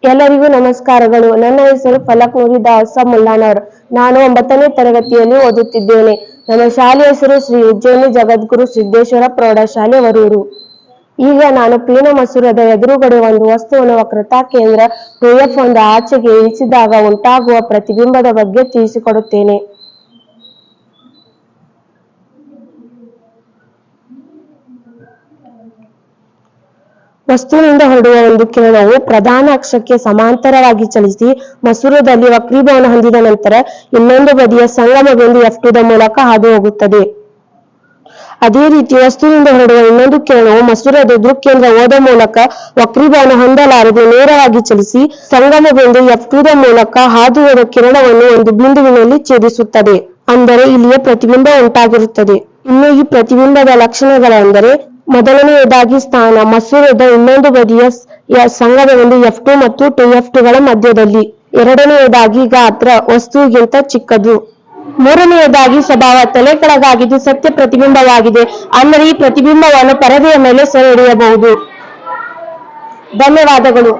ಎಲ್ಲರಿಗೂ ನಮಸ್ಕಾರಗಳು. ನನ್ನ ಹೆಸರು ಫಲಕ್ ದಾಸ ಮುಲ್ಲಾನವರ್. ನಾನು 9ನೇ ತರಗತಿಯಲ್ಲಿ ಓದುತ್ತಿದ್ದೇನೆ. ನನ್ನ ಶಾಲೆ ಹೆಸರು ಶ್ರೀ ಉಜ್ಜಯಿನಿ ಜಗದ್ಗುರು ಸಿದ್ದೇಶ್ವರ ಪ್ರೌಢಶಾಲೆ ವರೂರು. ಈಗ ನಾನು ಪೀನ ಮಸೂರದ ಎದುರುಗಡೆ ಒಂದು ವಸ್ತುವನ್ನು ವಕ್ರತಾ ಕೇಂದ್ರ 2F ಒಂದು ಆಚೆಗೆ ಇಳಿಸಿದಾಗ ಉಂಟಾಗುವ ಪ್ರತಿಬಿಂಬದ ಬಗ್ಗೆ ತಿಳಿಸಿಕೊಡುತ್ತೇನೆ. ವಸ್ತುವಿನಿಂದ ಹೊರಡುವ ಒಂದು ಕಿರಣವು ಪ್ರಧಾನ ಅಕ್ಷಕ್ಕೆ ಸಮಾಂತರವಾಗಿ ಚಲಿಸಿ ಮಸೂರದಲ್ಲಿ ವಕ್ರೀಭವನ ಹೊಂದಿದ ನಂತರ ಇನ್ನೊಂದು ಬದಿಯ ಸಂಗಮ ಬಿಂದು F2 ಮೂಲಕ ಹಾದು ಹೋಗುತ್ತದೆ. ಅದೇ ರೀತಿ ವಸ್ತುವಿನಿಂದ ಹೊರಡುವ ಇನ್ನೊಂದು ಕಿರಣವು ಮಸೂರದ ದೃಕ್ಕೇಂದ್ರ O ಮೂಲಕ ವಕ್ರೀಭವನ ಹೊಂದಲಾರದೆ ನೇರವಾಗಿ ಚಲಿಸಿ ಸಂಗಮ ಬಿಂದು F2 ಮೂಲಕ ಹಾದು ಹೋದ ಕಿರಣವನ್ನು ಒಂದು ಬಿಂದುವಿನಲ್ಲಿ ಛೇದಿಸುತ್ತದೆ. ಅಂದರೆ ಇಲ್ಲಿಯೇ ಪ್ರತಿಬಿಂಬ ಉಂಟಾಗಿರುತ್ತದೆ. ಇನ್ನು ಈ ಪ್ರತಿಬಿಂಬದ ಲಕ್ಷಣಗಳೆಂದರೆ, ಮೊದಲನೆಯದಾಗಿ ಸ್ಥಾನ, ಮಸೂರದ ಇನ್ನೊಂದು ಬದಿಯ ಸಂಗಮ ಬಿಂದು F2 ಮತ್ತು 2F2ಗಳ ಮಧ್ಯದಲ್ಲಿ. ಎರಡನೆಯದಾಗಿ ಗಾತ್ರ, ವಸ್ತುವಿಗಿಂತ ಚಿಕ್ಕದು. ಮೂರನೆಯದಾಗಿ ಸ್ವಭಾವ, ತಲೆ ಕೆಳಗಾಗಿದ್ದು ಸತ್ಯ ಪ್ರತಿಬಿಂಬವಾಗಿದೆ. ಅಂದರೆ ಈ ಪ್ರತಿಬಿಂಬವನ್ನು ಪರದೆಯ ಮೇಲೆ ಸೆರೆ ಹಿಡಿಯಬಹುದು. ಧನ್ಯವಾದಗಳು.